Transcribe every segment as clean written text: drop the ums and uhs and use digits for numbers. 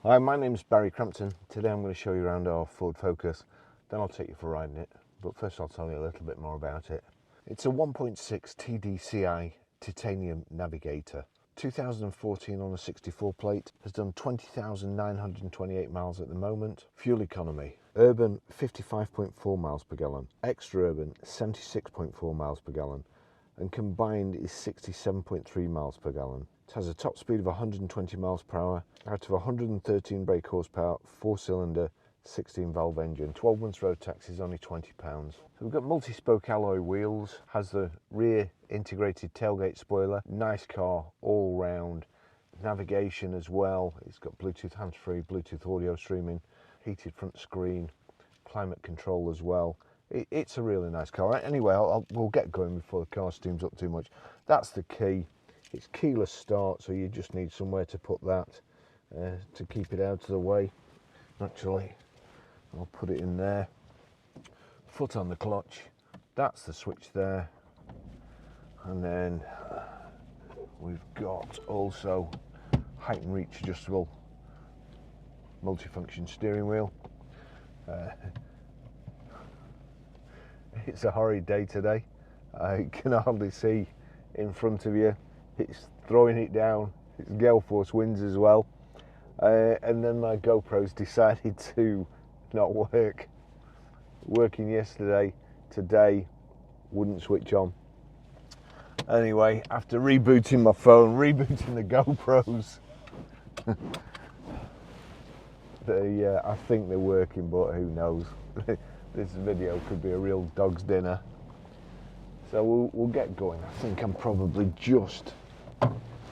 Hi, my name's Barry Crampton. Today I'm going to show you around our Ford Focus, then I'll take you for riding it, but first I'll tell you a little bit more about it. It's a 1.6 TDCi titanium Navigator. 2014 on a 64 plate, has done 20,928 miles at the moment. Fuel economy, urban 55.4 miles per gallon, extra urban 76.4 miles per gallon, and combined is 67.3 miles per gallon. It has a top speed of 120 miles per hour out of 113 brake horsepower, 4-cylinder, 16 valve engine. 12 months road tax is only £20. So we've got multi-spoke alloy wheels, has the rear integrated tailgate spoiler, nice car all round, navigation as well. It's got Bluetooth hands-free, Bluetooth audio streaming, heated front screen, climate control as well. It's a really nice car. Anyway, we'll get going before the car steams up too much. That's the key. It's keyless start, so you just need somewhere to put that to keep it out of the way. Actually, I'll put it in there. Foot on the clutch. That's the switch there. And then we've got also height and reach adjustable multifunction steering wheel. It's a horrid day today. I can hardly see in front of you. It's throwing it down. It's gale force winds as well. And then my GoPro's decided to not work. Working yesterday, today wouldn't switch on. Anyway, after rebooting my phone, rebooting the GoPros, I think they're working, but who knows? This video could be a real dog's dinner. So we'll get going. I think I'm probably just,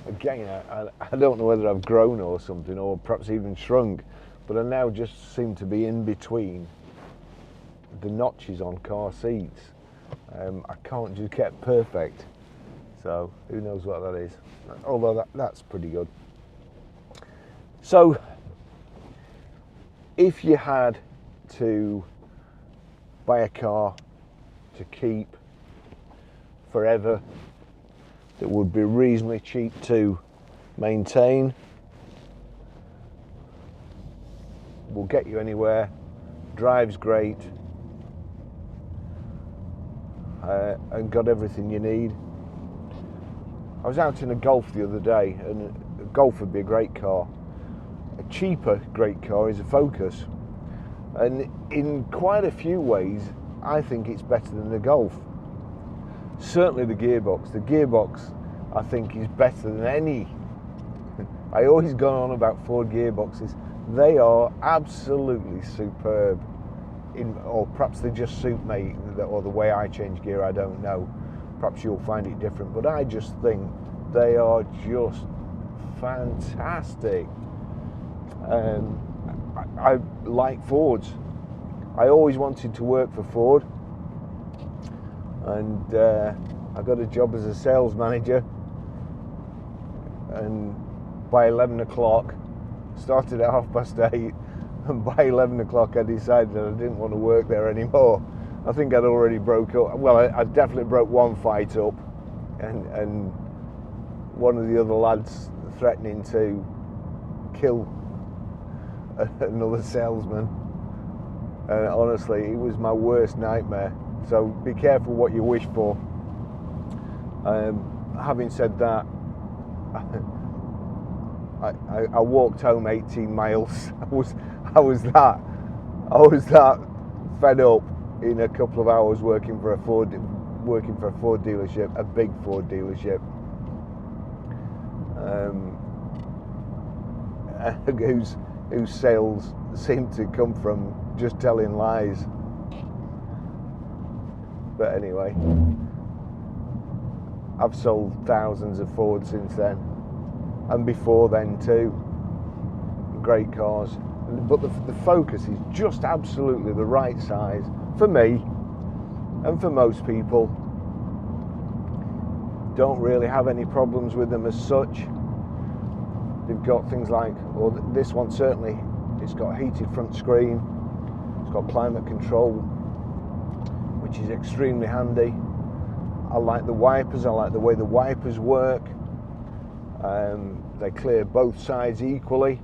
again, I don't know whether I've grown or something, or perhaps even shrunk, but I now just seem to be in between the notches on car seats. I can't just get perfect, so who knows what that is, although that's pretty good. So if you had to buy a car to keep forever that would be reasonably cheap to maintain, will get you anywhere, drives great, and got everything you need. I was out in a Golf the other day, and a Golf would be a great car. A cheaper great car is a Focus, and in quite a few ways I think it's better than the Golf. Certainly the gearbox I think is better than any. I always go on about Ford gearboxes. They are absolutely superb, or perhaps they just suit me, or the way I change gear, I don't know. Perhaps you'll find it different, but I just think they are just fantastic. I like Fords. I always wanted to work for Ford, and I got a job as a sales manager, and by 11 o'clock, started at 8:30, and by 11 o'clock I decided that I didn't want to work there anymore. I think I'd already broke up. Well, I definitely broke one fight up, and one of the other lads threatening to kill another salesman. And honestly, it was my worst nightmare. So be careful what you wish for. Having said that, I walked home 18 miles. I was that fed up in a couple of hours working for a Ford dealership, a big Ford dealership, whose sales seem to come from just telling lies. But anyway, I've sold thousands of Fords since then, and before then too. Great cars, but the Focus is just absolutely the right size for me, and for most people. Don't really have any problems with them as such. They've got things like, or this one certainly, it's got heated front screen, it's got climate control, which is extremely handy. I like the wipers, I like the way the wipers work. They clear both sides equally,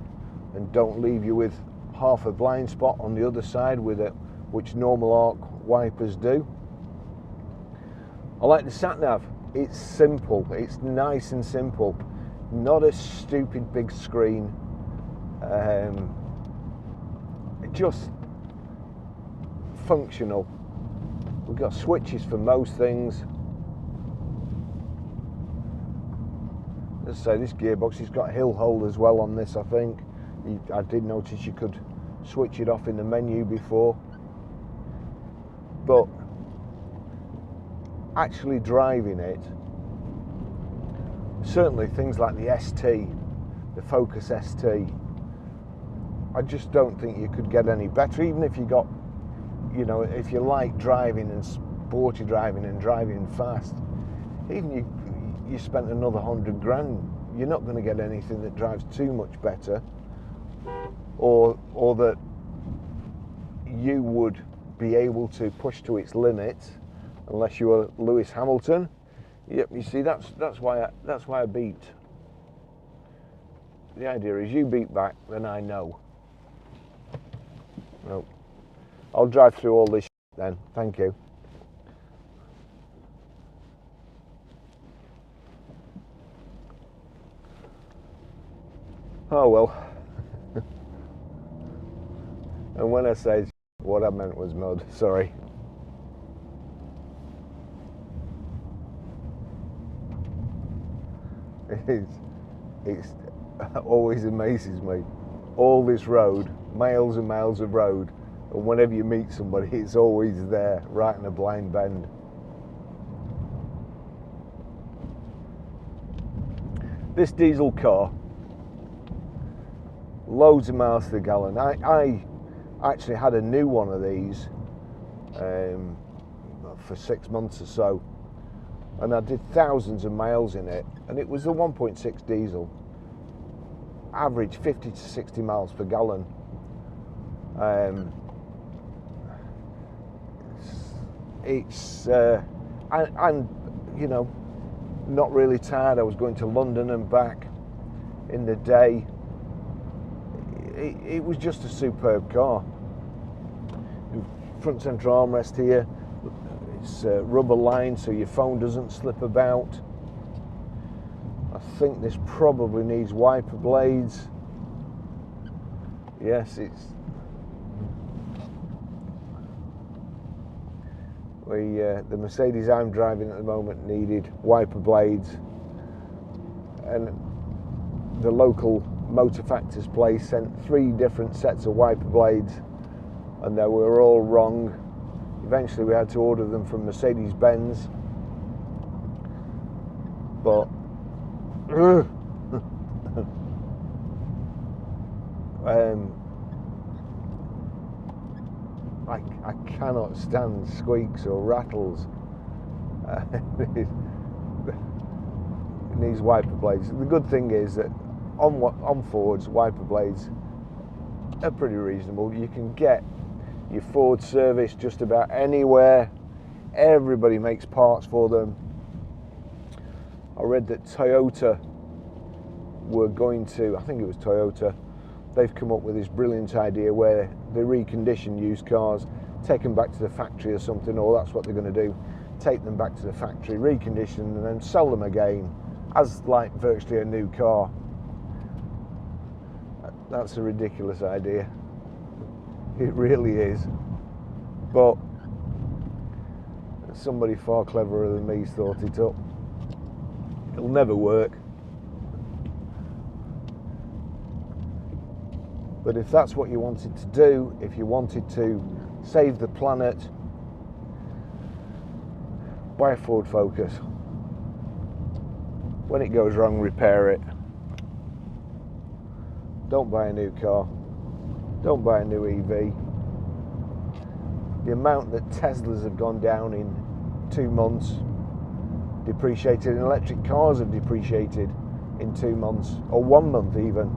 and don't leave you with half a blind spot on the other side with it, which normal arc wipers do. I like the sat nav. It's simple, it's nice and simple, not a stupid big screen, just functional. We've got switches for most things. As I say, this gearbox has got hill hold as well on this, I think. I did notice you could switch it off in the menu before, but actually driving it, certainly things like the ST, the Focus ST, I just don't think you could get any better. Even if you got, you know, if you like driving and sporty driving and driving fast, even you spent another 100 grand, you're not going to get anything that drives too much better, or that you would be able to push to its limits, unless you were Lewis Hamilton. Yep, you see, that's why I beat. The idea is you beat back, then I know. No, I'll drive through all this then. Thank you. Oh well. And when I say what I meant was mud, sorry. It's always amazes me. All this road, miles and miles of road, and whenever you meet somebody, it's always there, right in a blind bend. This diesel car, loads of miles to the gallon. I actually had a new one of these for 6 months or so, and I did thousands of miles in it, and it was the 1.6 diesel, average 50 to 60 miles per gallon. I'm you know, not really tired. I was going to London and back in the day. It was just a superb car. Front central armrest here. It's rubber lined so your phone doesn't slip about. I think this probably needs wiper blades. Yes, it's. The Mercedes I'm driving at the moment needed wiper blades, and the local Motor Factors place sent 3 different sets of wiper blades, and they were all wrong. Eventually we had to order them from Mercedes-Benz, but I cannot stand squeaks or rattles. It needs wiper blades. The good thing is that on Fords, wiper blades are pretty reasonable. You can get your Ford service just about anywhere. Everybody makes parts for them. I read that Toyota were going to, I think it was Toyota, they've come up with this brilliant idea where they recondition used cars, take them back to the factory or something, or that's what they're going to do, take them back to the factory, recondition them, and then sell them again as like virtually a new car. That's a ridiculous idea. It really is. But somebody far cleverer than me's thought it up. It'll never work. But if that's what you wanted to do, if you wanted to save the planet, buy a Ford Focus. When it goes wrong, repair it. Don't buy a new car. Don't buy a new EV. The amount that Teslas have gone down in 2 months, depreciated, and electric cars have depreciated in 2 months, or 1 month even.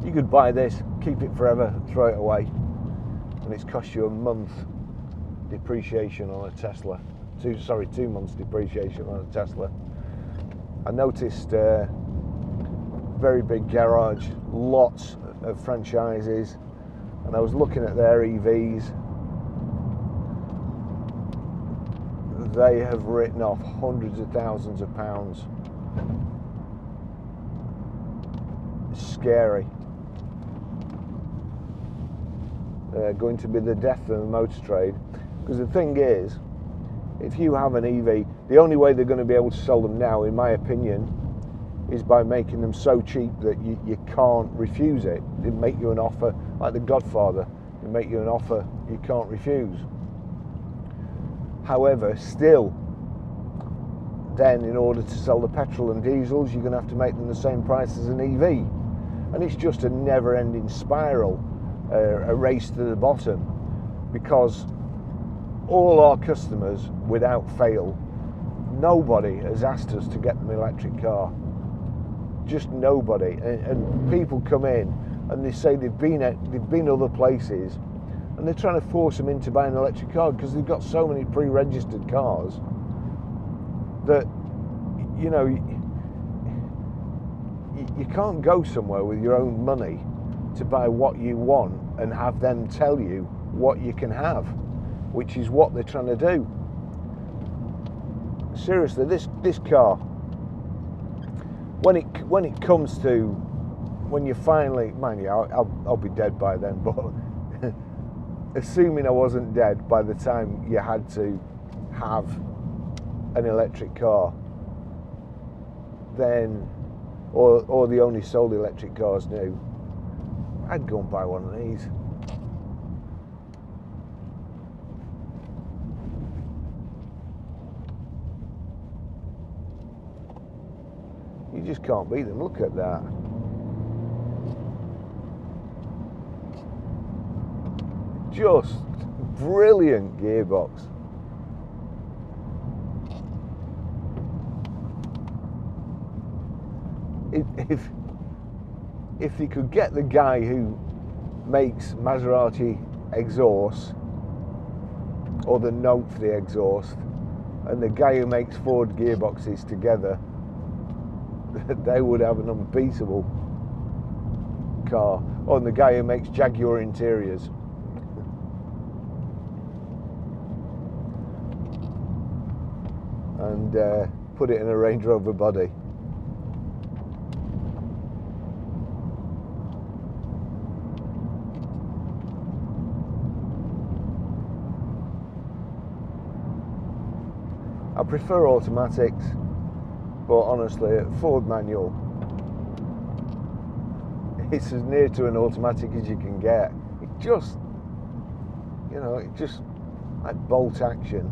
You could buy this, keep it forever, throw it away, and it's cost you a month depreciation on a Tesla. 2 months depreciation on a Tesla. I noticed very big garage, lots of franchises, and I was looking at their EVs. They have written off hundreds of thousands of pounds. It's scary. They're going to be the death of the motor trade, because the thing is, if you have an EV, the only way they're going to be able to sell them now, in my opinion, is by making them so cheap that you can't refuse it. They make you an offer, like The Godfather, they make you an offer you can't refuse. However, still, then in order to sell the petrol and diesels, you're going to have to make them the same price as an EV. And it's just a never-ending spiral, a race to the bottom, because all our customers, without fail, nobody has asked us to get them an electric car. Just nobody. And people come in and they say they've been other places, and they're trying to force them into buying an electric car because they've got so many pre-registered cars that, you know, you can't go somewhere with your own money to buy what you want and have them tell you what you can have, which is what they're trying to do. Seriously, this car, when it comes to, when you finally, mind you, I'll be dead by then, but assuming I wasn't dead by the time you had to have an electric car, then, or they only sold electric cars new, I'd go and buy one of these. You just can't beat them. Look at that. Just brilliant gearbox. If they could get the guy who makes Maserati exhaust, or the note for the exhaust, and the guy who makes Ford gearboxes together, they would have an unbeatable car. Oh, and the guy who makes Jaguar interiors. And put it in a Range Rover body. I prefer automatics, but honestly, Ford manual, it's as near to an automatic as you can get. It just, you know, it just like bolt action.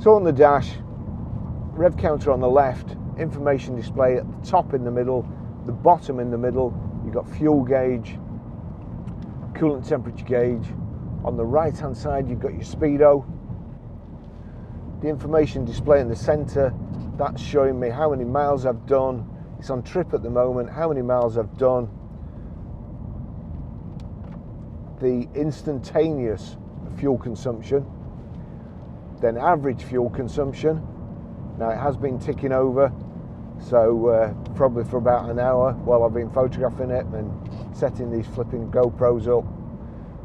So on the dash, rev counter on the left, information display at the top in the middle, the bottom in the middle. You've got fuel gauge, coolant temperature gauge. On the right hand side you've got your speedo. The information display in the center, that's showing me how many miles I've done. It's on trip at the moment, how many miles I've done. The instantaneous fuel consumption, then average fuel consumption. Now it has been ticking over, so probably for about an hour while I've been photographing it and setting these flipping GoPros up.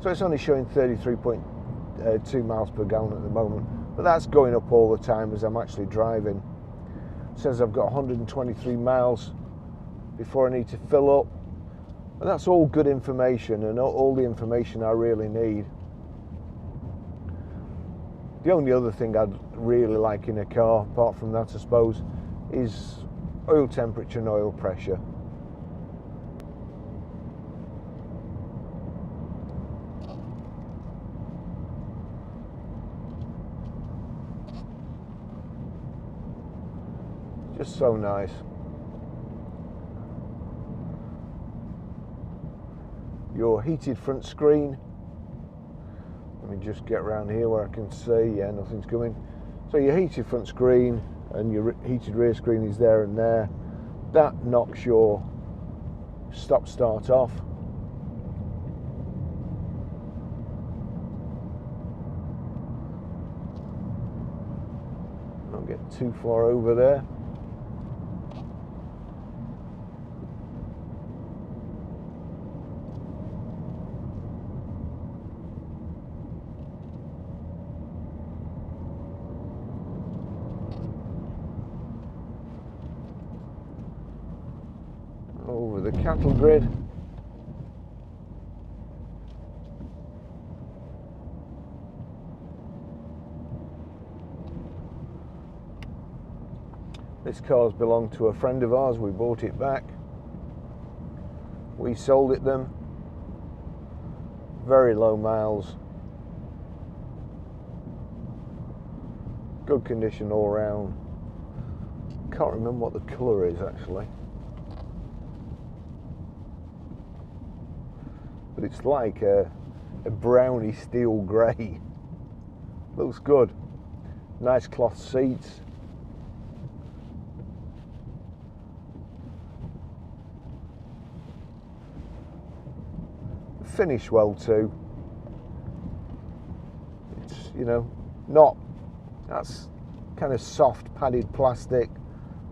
So it's only showing 33.2 miles per gallon at the moment, but that's going up all the time as I'm actually driving. It says I've got 123 miles before I need to fill up, and that's all good information and all the information I really need. The only other thing I'd really like in a car, apart from that I suppose, is oil temperature and oil pressure. Just so nice. Your heated front screen. Let me just get around here where I can see, yeah, nothing's coming. So your heated front screen and your heated rear screen is there and there. That knocks your stop start off. get too far over there. Over the cattle grid. This car's belonged to a friend of ours. We bought it back. We sold it them. Very low miles. Good condition all round. Can't remember what the colour is actually. But it's like a browny steel grey. Looks good. Nice cloth seats. Finished well too. It's, you know, not, that's kind of soft padded plastic,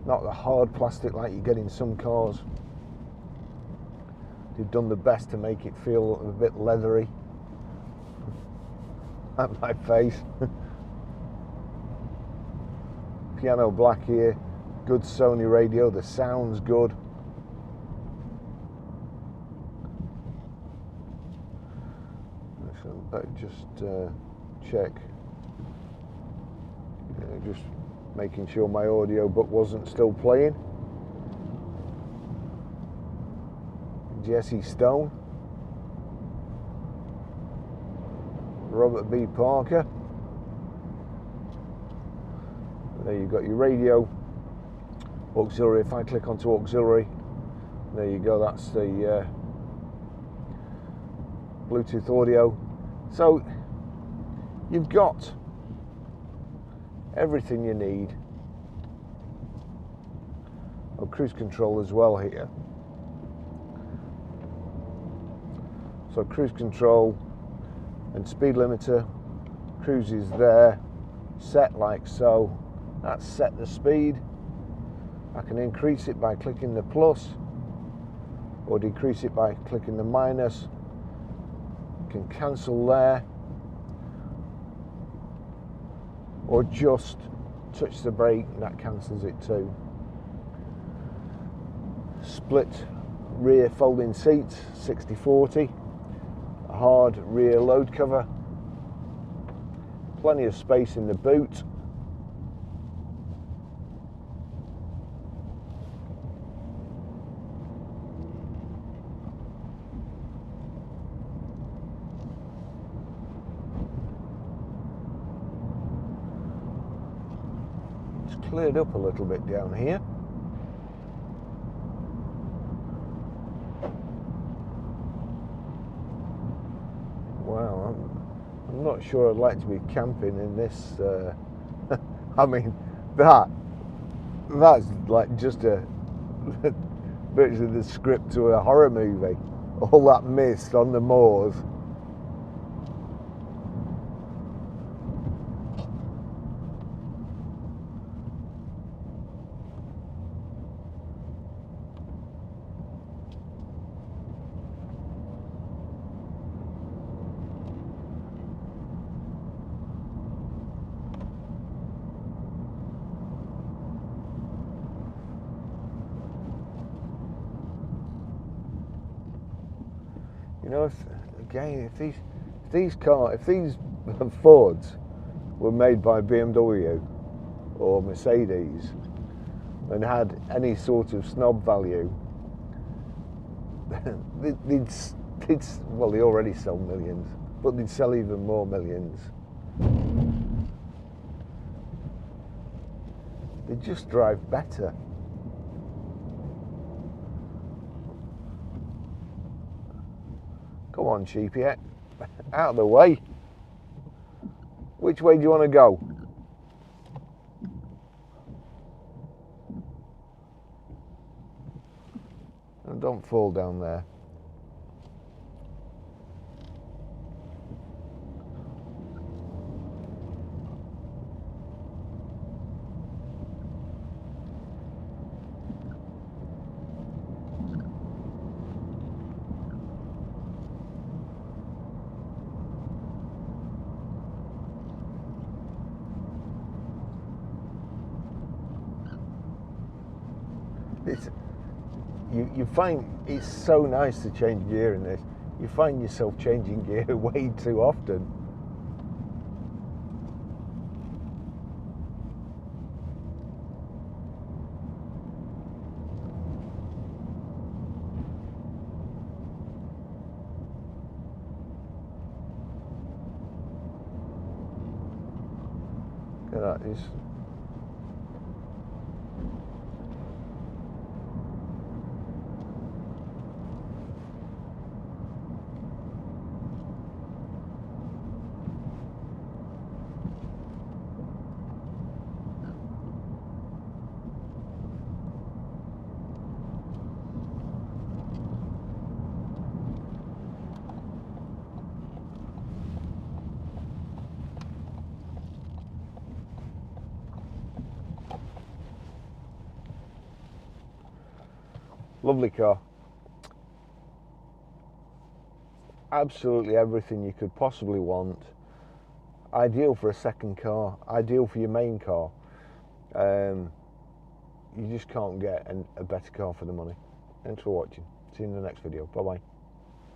not the hard plastic like you get in some cars. They've done the best to make it feel a bit leathery. At my face. Piano black here, good Sony radio, the sound's good. Just check, just making sure my audio book wasn't still playing. Jesse Stone, Robert B. Parker. There you've got your radio auxiliary. If I click onto auxiliary, there you go, that's the Bluetooth audio. So you've got everything you need. Oh, cruise control as well here. So cruise control and speed limiter. Cruise is there, set like so. That's set the speed. I can increase it by clicking the plus or decrease it by clicking the minus. Can cancel there, or just touch the brake and that cancels it too. Split rear folding seats, 60/40, a hard rear load cover, plenty of space in the boot. Cleared up a little bit down here. Wow, I'm not sure I'd like to be camping in this. I mean, that's like just a virtually the script to a horror movie. All that mist on the moors. You know, if these Fords were made by BMW or Mercedes and had any sort of snob value, well, they already sell millions, but they'd sell even more millions. They just drive better. Come on, sheepy, out of the way. Which way do you want to go? And don't fall down there. You find it's so nice to change gear in this. You find yourself changing gear way too often. Look at that. It's lovely car. Absolutely everything you could possibly want. Ideal for a second car. Ideal for your main car. You just can't get a better car for the money. Thanks for watching. See you in the next video. Bye bye.